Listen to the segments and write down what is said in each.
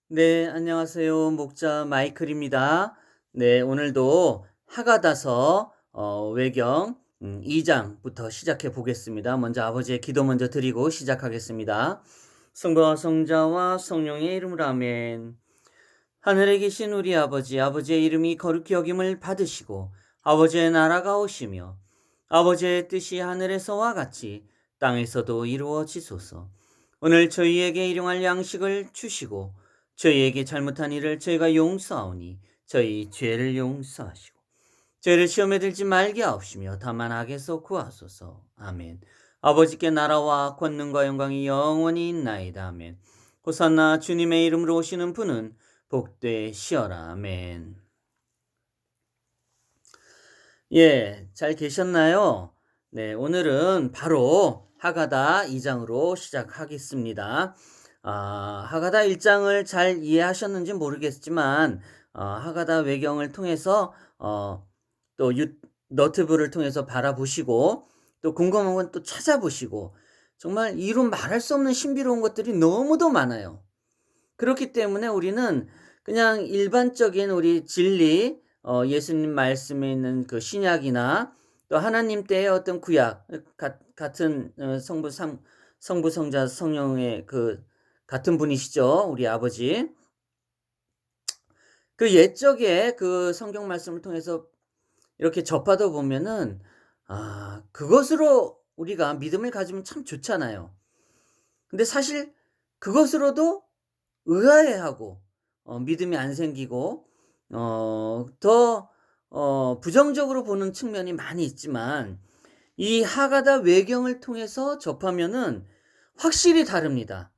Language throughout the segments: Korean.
네, 안녕하세요. 목자 마이클입니다. 네, 오늘도 하가다서 외경 2장부터 시작해 보겠습니다. 먼저 아버지의 기도 먼저 드리고 시작하겠습니다. 성부와 성자와 성령의 이름으로 아멘. 하늘에 계신 우리 아버지, 아버지의 이름이 거룩히 여김을 받으시고 아버지의 나라가 오시며 아버지의 뜻이 하늘에서와 같이 땅에서도 이루어지소서. 오늘 저희에게 일용할 양식을 주시고 저희에게 잘못한 일을 저희가 용서하오니 저희 죄를 용서하시고 저희를 시험에 들지 말게 하옵시며 다만 악에서 구하소서. 아멘. 아버지께 나라와 권능과 영광이 영원히 있나이다. 아멘. 호산나 주님의 이름으로 오시는 분은 복되시어라. 아멘. 예, 잘 계셨나요? 네, 오늘은 바로 하가다 2장으로 시작하겠습니다. 하가다 1장을 잘 이해하셨는지 모르겠지만 하가다 외경을 통해서 또 너트브를 통해서 바라보시고 또 궁금한 건 또 찾아보시고 정말 이루 말할 수 없는 신비로운 것들이 너무도 많아요. 그렇기 때문에 우리는 그냥 일반적인 우리 진리, 예수님 말씀에 있는 그 신약이나 또 하나님 때의 어떤 구약 같은 성부, 성자, 성령의 그 같은 분이시죠. 우리 아버지. 그 옛적의 그 성경 말씀을 통해서 이렇게 접하다 보면은 그것으로 우리가 믿음을 가지면 참 좋잖아요. 근데 사실 그것으로도 의아해하고 믿음이 안 생기고 더 부정적으로 보는 측면이 많이 있지만 이 하가다 외경을 통해서 접하면은 확실히 다릅니다.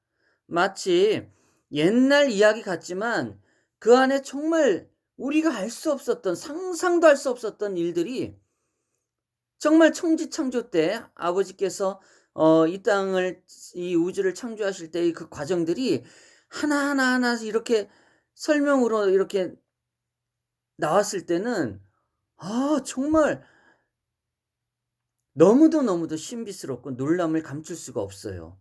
마치 옛날 이야기 같지만 그 안에 정말 우리가 알 수 없었던 상상도 할 수 없었던 일들이 정말 천지창조 때 아버지께서 이 땅을 이 우주를 창조하실 때의 그 과정들이 하나하나 이렇게 설명으로 이렇게 나왔을 때는 정말 너무도 너무도 신비스럽고 놀람을 감출 수가 없어요.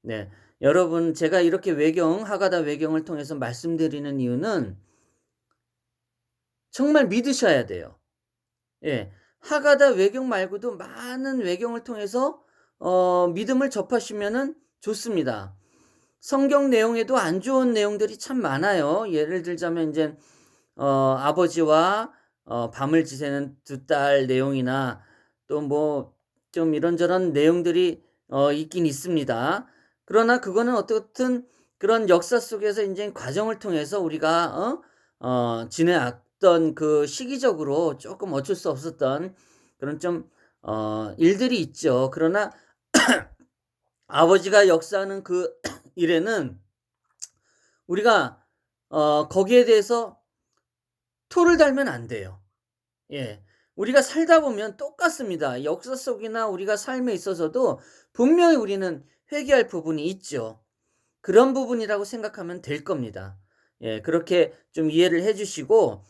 네. 여러분 제가 이렇게 하가다 외경을 통해서 말씀드리는 이유는 정말 믿으셔야 돼요. 예. 하가다 외경 말고도 많은 외경을 통해서 믿음을 접하시면은 좋습니다. 성경 내용에도 안 좋은 내용들이 참 많아요. 예를 들자면 인제 아버지와 밤을 지새는 두 딸 내용이나 또 뭐 좀 이런저런 내용들이 있긴 있습니다. 그러나 그거는 어떻든 그런 역사 속에서 인제 과정을 통해서 우리가 지내왔던 그 시기적으로 쪼끔 어쩔 수 없었던 그런 좀 일들이 있죠. 그러나 아버지가 역사하는 그 일에는 우리가 거기에 대해서 토를 달면 안 돼요. 예. 우리가 살다 보면 똑같습니다. 역사 속이나 우리가 삶에 있어서도 분명히 우리는 회개할 부분이 있죠. 그런 부분이라고 생각하면 될 겁니다. 예. 그렇게 좀 이해를 해 주시고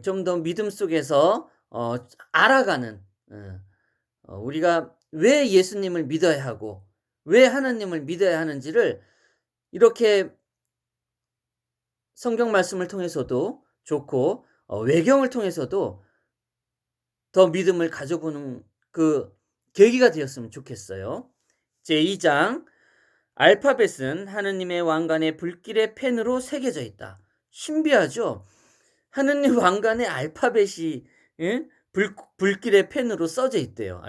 좀 더 믿음 속에서 알아가는 우리가 왜 예수님을 믿어야 하고 왜 하나님을 믿어야 하는지를 이렇게 성경 말씀을 통해서도 좋고 외경을 통해서도 더 믿음을 가져보는 그 계기가 되었으면 좋겠어요. 제2장 알파벳은 하느님의 왕관의 불길의 펜으로 새겨져 있다. 신비하죠? 하느님 왕관의 알파벳이 예? 불길의 펜으로 써져 있대요.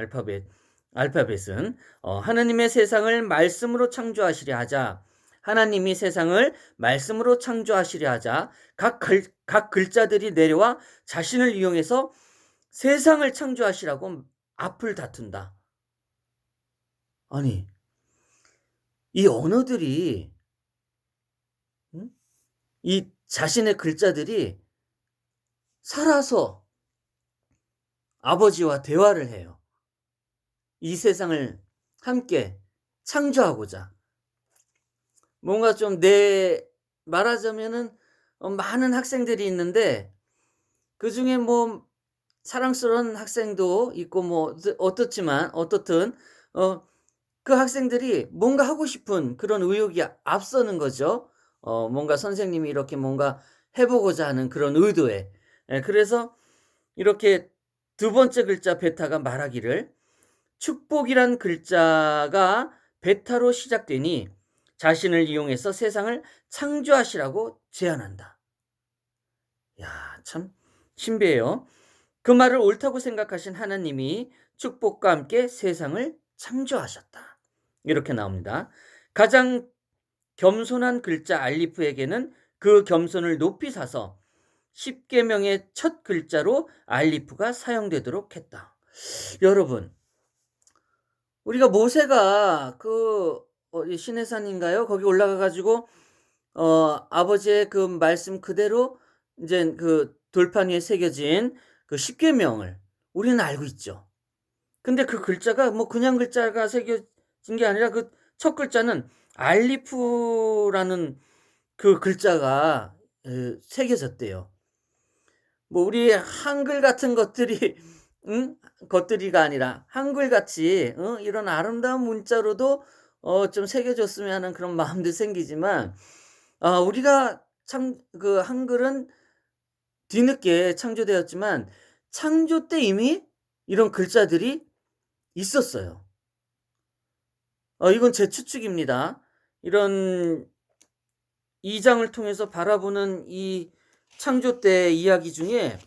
알파벳은 하느님의 세상을 말씀으로 창조하시려 하자. 하나님이 세상을 말씀으로 창조하시려 하자 각 글자들이 내려와 자신을 이용해서 세상을 창조하시라고 앞을 다툰다. 아니, 이 언어들이 음? 이 자신의 글자들이 살아서 아버지와 대화를 해요. 이 세상을 함께 창조하고자. 뭔가 좀 말하자면은 많은 학생들이 있는데 그중에 뭐 사랑스러운 학생도 있고 뭐 어떻든 어 그 학생들이 뭔가 하고 싶은 그런 의욕이 앞서는 거죠. 뭔가 선생님이 이렇게 뭔가 해 보고자 하는 그런 의도에. 예, 그래서 이렇게 두 번째 글자 베타가 말하기를 축복이란 글자가 베타로 시작되니 자신을 이용해서 세상을 창조하시라고 제안한다. 야, 참 신비해요. 그 말을 옳다고 생각하신 하나님이 축복과 함께 세상을 창조하셨다. 이렇게 나옵니다. 가장 겸손한 글자 알리프에게는 그 겸손을 높이 사서 십계명의 첫 글자로 알리프가 사용되도록 했다. 여러분, 우리가 모세가 그 어디 시내산인가요? 거기 올라가 가지고 아버지의 그 말씀 그대로 인제 그 돌판 위에 새겨진 그 십계명을 우리는 알고 있죠. 근데 그 글자가 뭐 그냥 글자가 새겨진 게 아니라 그 첫 글자는 알리프라는 그 글자가 새겨졌대요. 뭐 우리 한글 같은 것들이 응? 것들이가 아니라 한글같이 이런 아름다운 문자로도 좀 새겨 줬으면 하는 그런 마음도 생기지만 우리가 참 그 한글은 뒤늦게 창조되었지만 창조 때 이미 이런 글자들이 있었어요. 이건 제 추측입니다. 이런 2 장을 통해서 바라보는 이 창조 때 이야기 중에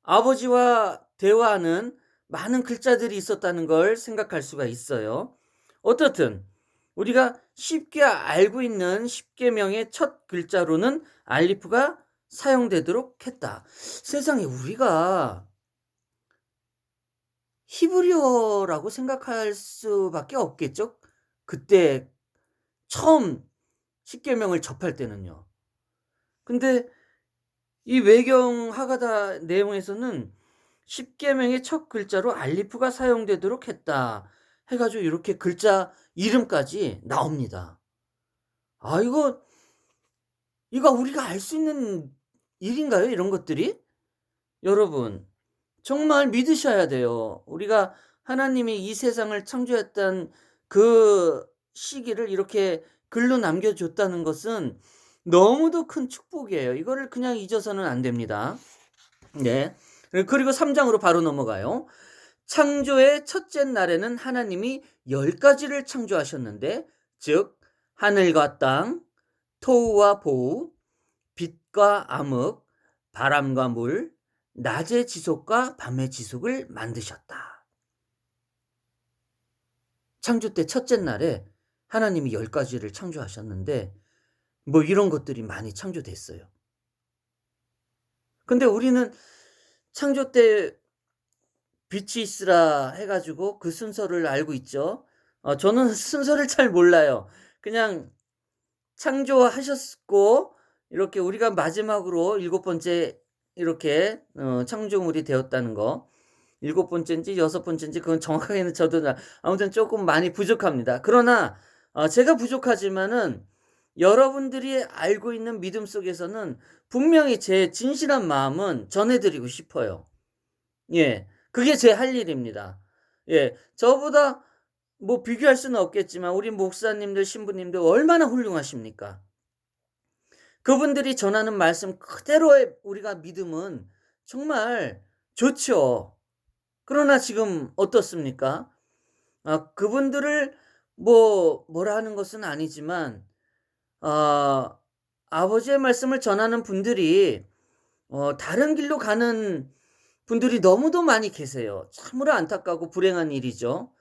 아버지와 대화하는 많은 글자들이 있었다는 걸 생각할 수가 있어요. 어떻든 우리가 쉽게 알고 있는 십계명의 첫 글자로는 알리프가 사용되도록 했다. 세상에 우리가 히브리어라고 생각할 수밖에 없겠죠? 그때 처음 십계명을 접할 때는요. 근데 이 외경 하가다 내용에서는 십계명의 첫 글자로 알리프가 사용되도록 했다 해 가지고 이렇게 글자 이름까지 나옵니다. 아, 이거 우리가 알 수 있는 일인가요? 이런 것들이? 여러분, 정말 믿으셔야 돼요. 우리가 하나님이 이 세상을 창조했던 그 시기를 이렇게 글로 남겨 줬다는 것은 너무도 큰 축복이에요. 이거를 그냥 잊어서는 안 됩니다. 네. 그리고 3 장으로 바로 넘어가요. 창조의 첫째 날에는 하나님이 10 가지를 창조하셨는데 즉 하늘과 땅, 토우와 보우, 빛과 암흑, 바람과 물, 낮의 지속과 밤의 지속을 만드셨다. 창조 때 첫째 날에 하나님이 10 가지를 창조하셨는데 뭐 이런 것들이 많이 창조됐어요. 근데 우리는 창조 때 빛이 있으라 해 가지고 그 순서를 알고 있죠. 저는 순서를 잘 몰라요. 그냥 창조하셨고 이렇게 우리가 마지막으로 일곱 번째 이렇게 창조물이 되었다는 거. 일곱 번째인지 여섯 번째인지 그건 정확하게는 저도 아무튼 쪼끔 많이 부족합니다. 그러나 제가 부족하지만은 여러분들이 알고 있는 믿음 속에서는 분명히 제 진실한 마음은 전해 드리고 싶어요. 예. 그게 제 할 일입니다. 예. 저보다 뭐 비교할 수는 없겠지만 우리 목사님들 신부님들 얼마나 훌륭하십니까? 그분들이 전하는 말씀 그대로의 우리가 믿음은 정말 좋죠. 그러나 지금 어떻습니까? 그분들을 뭐라 하는 것은 아니지만 아 아버지의 말씀을 전하는 분들이 다른 길로 가는 분들이 너무도 많이 계세요. 참으로 안타깝고 불행한 일이죠.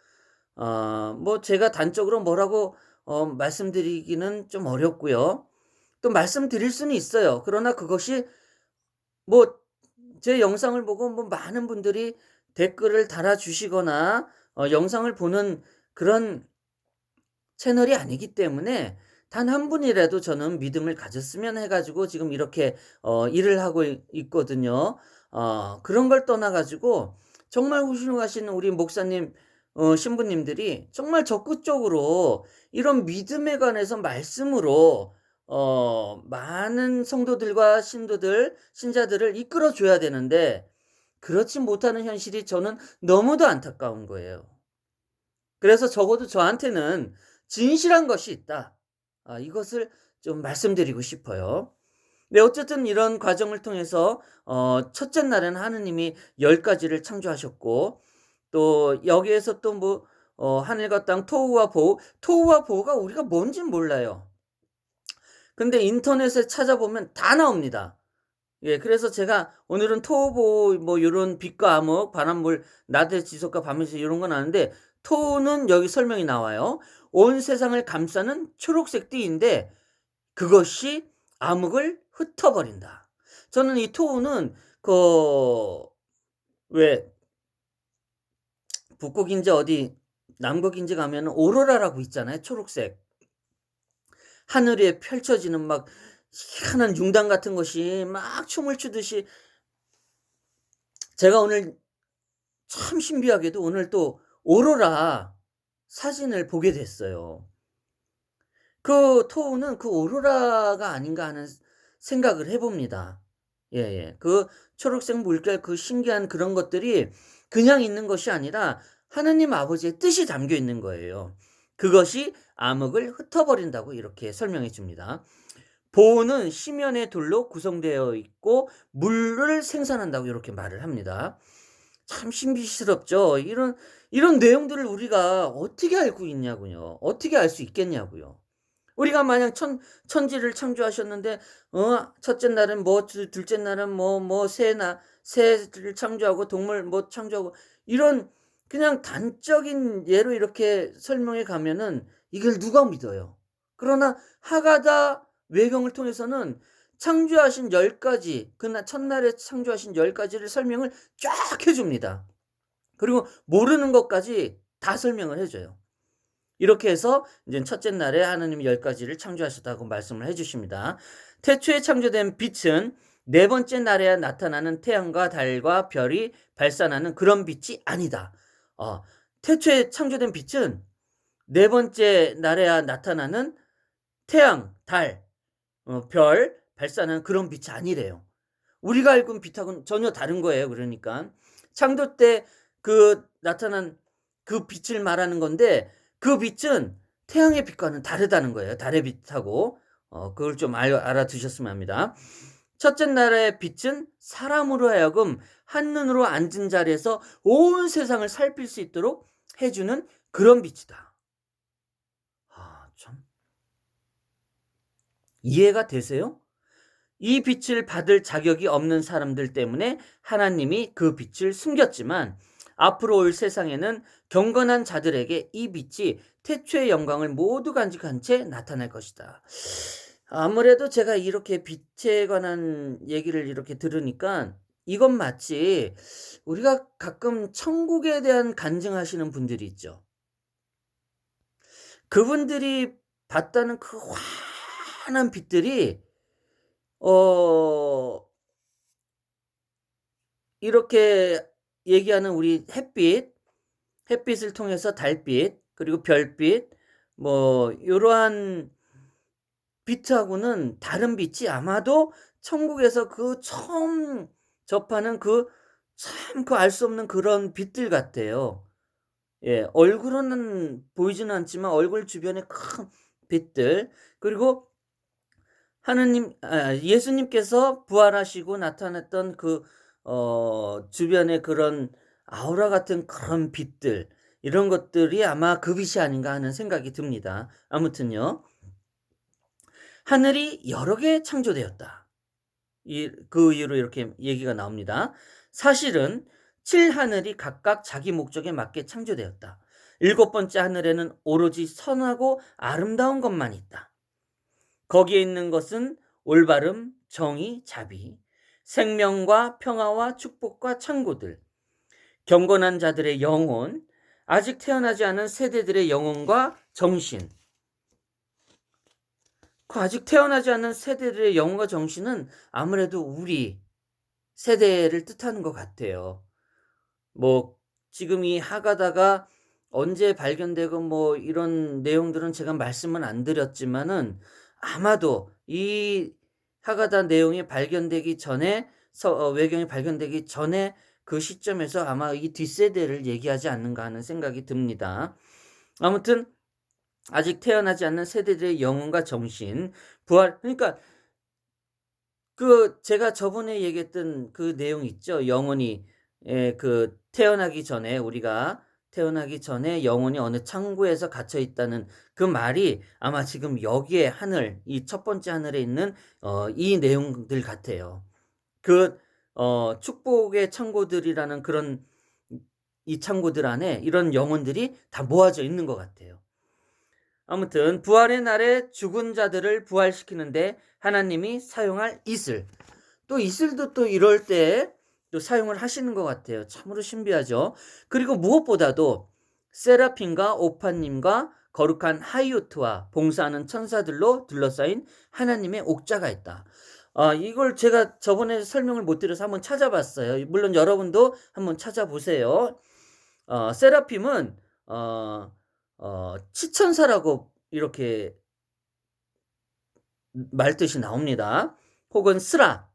뭐 제가 단적으로 뭐라고 말씀드리기는 좀 어렵고요. 또 말씀드릴 수는 있어요. 그러나 그것이 뭐 제 영상을 보고 뭐 많은 분들이 댓글을 달아 주시거나 영상을 보는 그런 채널이 아니기 때문에 단 한 분이라도 저는 믿음을 가졌으면 해 가지고 지금 이렇게 일을 하고 있거든요. 그런 걸 떠나 가지고 정말 훌륭하신 우리 목사님 신부님들이 정말 적극적으로 이런 믿음에 관해서 말씀으로 많은 성도들과 신도들 신자들을 이끌어 줘야 되는데 그렇지 못하는 현실이 저는 너무도 안타까운 거예요. 그래서 적어도 저한테는 진실한 것이 있다. 이것을 좀 말씀드리고 싶어요. 네, 어쨌든 이런 과정을 통해서 첫째 날에는 하느님이 10 가지를 창조하셨고, 또 여기에서 또 뭐 하늘과 땅 토우와 보우, 토우와 보우가 우리가 뭔진 몰라요. 근데 인터넷에 찾아보면 다 나옵니다. 예, 그래서 제가 오늘은 토우 보우 뭐 요런 빛과 암흑, 바람물, 낮의 지속과 밤의 지속 요런 건 아는데, 토우는 여기 설명이 나와요. 온 세상을 감싸는 초록색 띠인데 그것이 암흑을 흩어버린다. 저는 이 토우는 그 왜 북극인지 어디 남극인지 가면은 오로라라고 있잖아요, 초록색. 하늘 위에 펼쳐지는 막 희한한 융단 같은 것이 막 춤을 추듯이, 제가 오늘 참 신기하게도 오늘 또 오로라 사진을 보게 됐어요. 그 토우는 그 오로라가 아닌가 하는 생각을 해 봅니다. 예예. 그 초록색 물결, 그 신기한 그런 것들이 그냥 있는 것이 아니라 하느님 아버지의 뜻이 담겨 있는 거예요. 그것이 암흑을 흩어버린다고 이렇게 설명해 줍니다. 보호는 시면의 돌로 구성되어 있고 물을 생산한다고 이렇게 말을 합니다. 참 신비스럽죠. 이런 내용들을 우리가 어떻게 알고 있냐고요. 어떻게 알 수 있겠냐고요. 우리가 만약 천지를 창조하셨는데 첫째 날은 뭐 둘째 날은 새를 창조하고 동물 뭐 창조하고, 이런 그냥 단적인 예로 이렇게 설명해 가면은 이걸 누가 믿어요. 그러나 하가다 외경을 통해서는 창조하신 10 가지, 그날 첫날에 창조하신 10 가지를 설명을 쫙 해 줍니다. 그리고 모르는 것까지 다 설명을 해 줘요. 이렇게 해서 이제 첫째 날에 하느님이 10 가지를 창조하셨다고 말씀을 해 주십니다. 태초에 창조된 빛은 네 번째 날에야 나타나는 태양과 달과 별이 발산하는 그런 빛이 아니다. 태초에 창조된 빛은 네 번째 날에야 나타나는 태양, 달, 별 발산하는 그런 빛이 아니래요. 우리가 알고 있는 빛하고는 전혀 다른 거예요, 그러니까. 창조 때 그 나타난 그 빛을 말하는 건데, 그 빛은 태양의 빛과는 다르다는 거예요, 달의 빛하고. 그걸 좀 알아두셨으면 합니다. 첫째 날의 빛은 사람으로 하여금 한눈으로 앉은 자리에서 온 세상을 살필 수 있도록 해 주는 그런 빛이다. 참 이해가 되세요? 이 빛을 받을 자격이 없는 사람들 때문에 하나님이 그 빛을 숨겼지만, 앞으로 올 세상에는 경건한 자들에게 이 빛이 태초의 영광을 모두 간직한 채 나타날 것이다. 아무래도 제가 이렇게 빛에 관한 얘기를 이렇게 들으니까 이건 마치 우리가 가끔 천국에 대한 간증하시는 분들이 있죠. 그분들이 봤다는 그 환한 빛들이 어 이렇게 얘기하는 우리 햇빛을 통해서 달빛, 그리고 별빛, 뭐 요러한 빛하고는 다른 빛이 아마도 천국에서 그 처음 접하는 그 참 그 알 수 없는 그런 빛들 같아요. 예. 얼굴은 보이지는 않지만 얼굴 주변에 큰 빛들, 그리고 예수님께서 부활하시고 나타났던 그 주변의 그런 아우라 같은 그런 빛들, 이런 것들이 아마 그 빛이 아닌가 하는 생각이 듭니다. 아무튼요. 하늘이 여러 개 창조되었다. 그 이유로 이렇게 얘기가 나옵니다. 사실은 7 하늘이 각각 자기 목적에 맞게 창조되었다. 7 번째 하늘에는 오로지 선하고 아름다운 것만 있다. 거기에 있는 것은 올바름, 정의, 자비, 생명과 평화와 축복과 창고들, 경건한 자들의 영혼, 아직 태어나지 않은 세대들의 영혼과 정신. 그 아직 태어나지 않은 세대들의 영혼과 정신은 아무래도 우리 세대를 뜻하는 것 같아요. 뭐 지금 이 하가다가 언제 발견되고 뭐 이런 내용들은 제가 말씀은 안 드렸지만은, 아마도 이 하가다 내용이 발견되기 전에 외경이 발견되기 전에 그 시점에서 아마 이 뒷세대를 얘기하지 않는가 하는 생각이 듭니다. 아무튼 아직 태어나지 않는 세대들의 영혼과 정신, 부활, 그러니까 제가 저번에 얘기했던 그 내용 있죠. 영혼이 우리가 태어나기 전에 영혼이 어느 창고에서 갇혀 있다는 그 말이 아마 지금 여기에 하늘, 이 첫 번째 하늘에 있는 이 내용들 같아요. 축복의 창고들이라는 그런 이 창고들 안에 이런 영혼들이 다 모아져 있는 것 같아요. 아무튼 부활의 날에 죽은 자들을 부활시키는데 하나님이 사용할 이슬, 또 이슬도 또 이럴 때 또 사용을 하시는 것 같아요. 참으로 신비하죠. 그리고 무엇보다도 세라핀과 오파님과 거룩한 하이오트와 봉사하는 천사들로 둘러싸인 하나님의 옥자가 있다. 이걸 제가 저번에 설명을 못 드려서 한번 찾아봤어요. 물론 여러분도 한번 찾아보세요. 세라핌은 치천사라고 이렇게 말뜻이 나옵니다. 혹은 스라,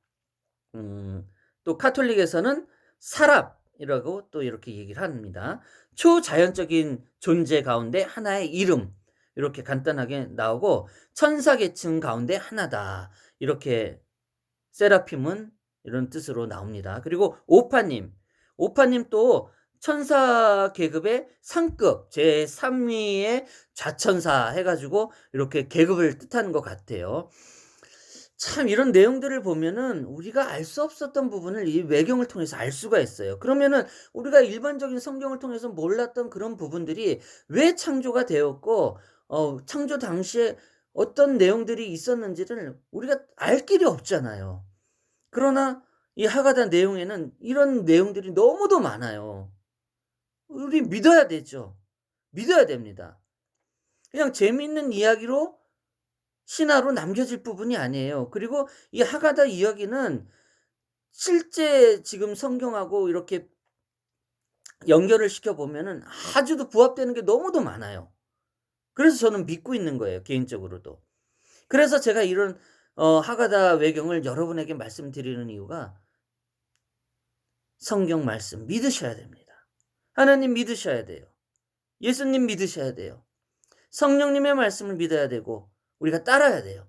또 카톨릭에서는 사랍이라고 또 이렇게 얘기를 합니다. 초자연적인 존재 가운데 하나의 이름, 이렇게 간단하게 나오고 천사 계층 가운데 하나다, 이렇게 세라핌은 이런 뜻으로 나옵니다. 그리고 오파님 또 천사 계급의 상급 제3위의 좌천사 해가지고 이렇게 계급을 뜻하는 것 같아요. 참 이런 내용들을 보면은 우리가 알 수 없었던 부분을 이 외경을 통해서 알 수가 있어요. 그러면은 우리가 일반적인 성경을 통해서 몰랐던 그런 부분들이 왜 창조가 되었고 창조 당시에 어떤 내용들이 있었는지를 우리가 알 길이 없잖아요. 그러나 이 하가다 내용에는 이런 내용들이 너무도 많아요. 우리 믿어야 되죠. 믿어야 됩니다. 그냥 재미있는 이야기로 신화로 남겨질 부분이 아니에요. 그리고 이 하가다 이야기는 실제 지금 성경하고 이렇게 연결을 시켜 보면은 아주도 부합되는 게 너무도 많아요. 그래서 저는 믿고 있는 거예요, 개인적으로도. 그래서 제가 이런 하가다 외경을 여러분에게 말씀드리는 이유가 성경 말씀 믿으셔야 됩니다. 하나님 믿으셔야 돼요. 예수님 믿으셔야 돼요. 성령님의 말씀을 믿어야 되고 우리가 따라야 돼요.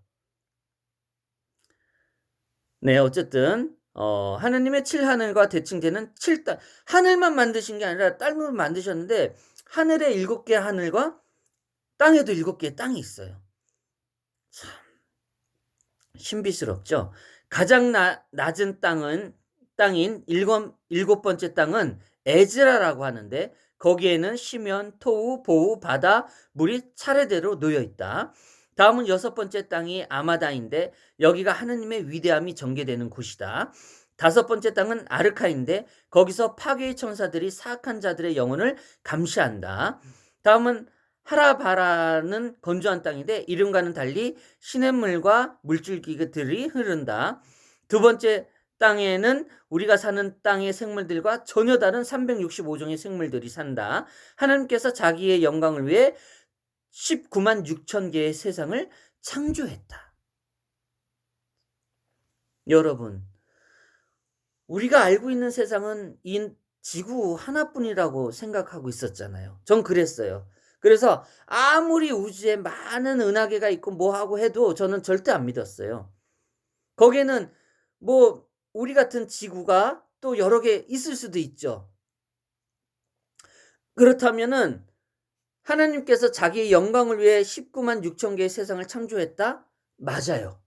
네, 어쨌든 하느님의 7하늘과 대칭되는 7땅, 하늘만 만드신 게 아니라 땅을 만드셨는데 하늘에 7개 하늘과 땅에도 7개의 땅이 있어요. 참 신비스럽죠. 가장 낮은 땅인 일곱 번째 땅은 에즈라라고 하는데 거기에는 시면, 토우, 보우, 바다, 물이 차례대로 놓여 있다. 다음은 6번째 땅이 아마다인데 여기가 하느님의 위대함이 전개되는 곳이다. 5번째 땅은 아르카인데 거기서 파괴의 천사들이 사악한 자들의 영혼을 감시한다. 다음은 하라바라는 건조한 땅인데 이름과는 달리 시냇물과 물줄기들이 흐른다. 두 번째 땅에는 우리가 사는 땅의 생물들과 전혀 다른 365종의 생물들이 산다. 하나님께서 자기의 영광을 위해 19만 6천 개의 세상을 창조했다. 여러분, 우리가 알고 있는 세상은 이 지구 하나뿐이라고 생각하고 있었잖아요. 전 그랬어요. 그래서 아무리 우주에 많은 은하계가 있고 뭐하고 해도 저는 절대 안 믿었어요. 거기에는 뭐 우리 같은 지구가 또 여러 개 있을 수도 있죠. 그렇다면은 하나님께서 자기의 영광을 위해 19만 6천 개의 세상을 창조했다? 맞아요.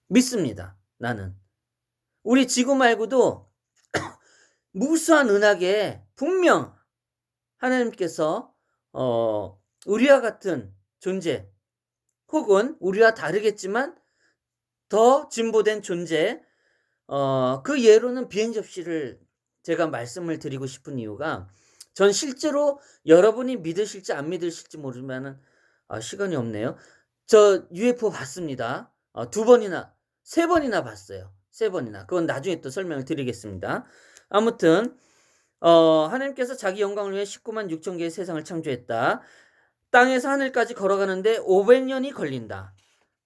믿습니다. 나는. 우리 지구 말고도 무수한 은하계에 분명 하나님께서 우리와 같은 존재 혹은 우리와 다르겠지만 더 진보된 존재, 그 예로는 비행 접시를 제가 말씀을 드리고 싶은 이유가 전 실제로 여러분이 믿으실지 안 믿으실지 모르지만은 시간이 없네요. 저 UFO 봤습니다. 2번이나 3번이나 봤어요. 3번이나. 그건 나중에 또 설명을 드리겠습니다. 아무튼 하나님께서 자기 영광을 위해 19만 6천 개의 세상을 창조했다. 땅에서 하늘까지 걸어가는데 500년이 걸린다.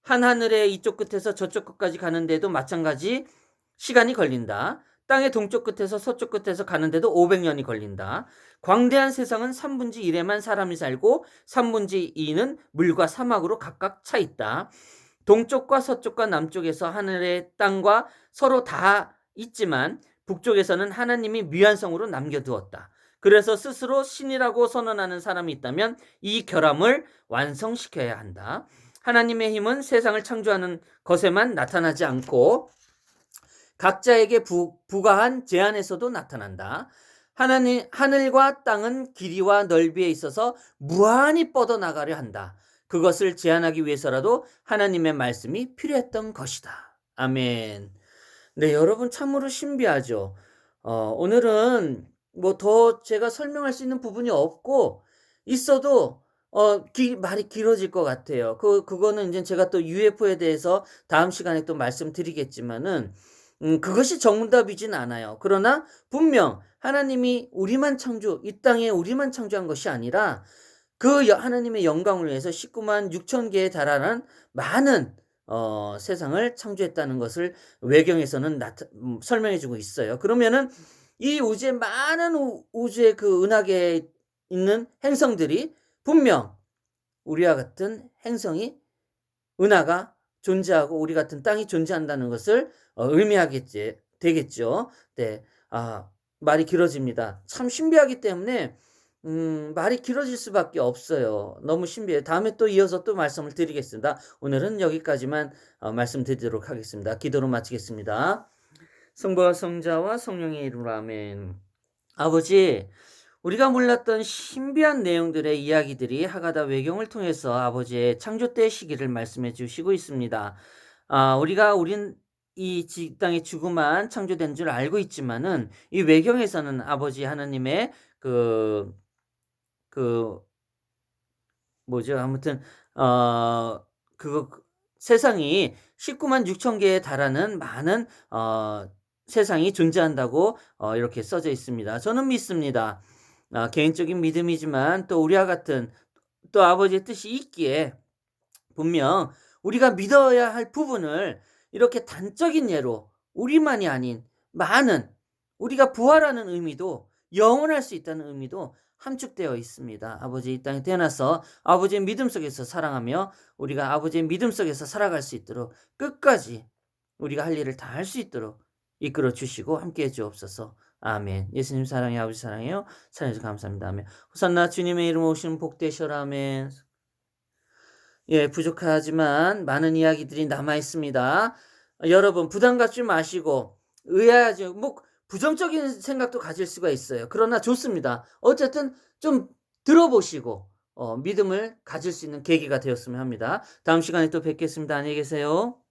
한 하늘의 이쪽 끝에서 저쪽 끝까지 가는데도 마찬가지 시간이 걸린다. 땅의 동쪽 끝에서 서쪽 끝에서 가는데도 500년이 걸린다. 광대한 세상은 3분지 1에만 사람이 살고 3분지 2는 물과 사막으로 각각 차 있다. 동쪽과 서쪽과 남쪽에서 하늘의 땅과 서로 다 있지만 북쪽에서는 하나님이 미완성으로 남겨두었다. 그래서 스스로 신이라고 선언하는 사람이 있다면 이 결함을 완성시켜야 한다. 하나님의 힘은 세상을 창조하는 것에만 나타나지 않고 각자에게 부과한 제한에서도 나타난다. 하늘과 땅은 길이와 넓이에 있어서 무한히 뻗어나가려 한다. 그것을 제한하기 위해서라도 하나님의 말씀이 필요했던 것이다. 아멘. 네, 여러분 참으로 신비하죠. 오늘은 뭐 더 제가 설명할 수 있는 부분이 없고 있어도 말이 길어질 것 같아요. 그거는 이제 제가 또 UFO에 대해서 다음 시간에 또 말씀드리겠지만은 그것이 정답이진 않아요. 그러나 분명 하나님이 우리만 이 땅에 우리만 창조한 것이 아니라 하나님의 영광을 위해서 19만 6천 개에 달하는 많은 세상을 창조했다는 것을 외경에서는 설명해 주고 있어요. 그러면은 이 우주의 많은 우주의 그 은하계에 있는 행성들이 분명 우리와 같은 은하가 존재하고 우리 같은 땅이 존재한다는 것을 되겠죠. 네. 말이 길어집니다. 참 신비하기 때문에 말이 길어질 수밖에 없어요. 너무 신비해요. 다음에 또 이어서 또 말씀을 드리겠습니다. 오늘은 여기까지만 말씀드리도록 하겠습니다. 기도로 마치겠습니다. 성부와 성자와 성령의 이름으로 아멘. 아버지, 우리가 몰랐던 신비한 내용들의 이야기들이 하가다 외경을 통해서 아버지의 창조 때의 시기를 말씀해 주시고 있습니다. 우린 이 땅의 주구만 창조된 줄 알고 있지만은 이 외경에서는 아버지 하나님의 아무튼 세상이 19만 6천 개에 달하는 많은 세상이 존재한다고 이렇게 써져 있습니다. 저는 믿습니다. 개인적인 믿음이지만 또 우리와 같은 또 아버지의 뜻이 있기에 분명 우리가 믿어야 할 부분을 이렇게 단적인 예로 우리만이 아닌 많은 우리가 부활하는 의미도 영원할 수 있다는 의미도 함축되어 있습니다. 아버지 이 땅에 태어나서 아버지의 믿음 속에서 사랑하며 우리가 아버지의 믿음 속에서 살아갈 수 있도록 끝까지 우리가 할 일을 다 할 수 있도록 이끌어 주시고 함께해 주옵소서. 아멘. 예수님 사랑해, 아버지 사랑해요. 사랑해 주셔서 감사합니다. 아멘. 호산나 주님의 이름으로 오시는 복되셔라. 아멘. 예, 부족하지만 많은 이야기들이 남아 있습니다. 여러분 부담 갖지 마시고 의아하지 뭐 부정적인 생각도 가질 수가 있어요. 그러나 좋습니다. 어쨌든 좀 들어보시고 믿음을 가질 수 있는 계기가 되었으면 합니다. 다음 시간에 또 뵙겠습니다. 안녕히 계세요.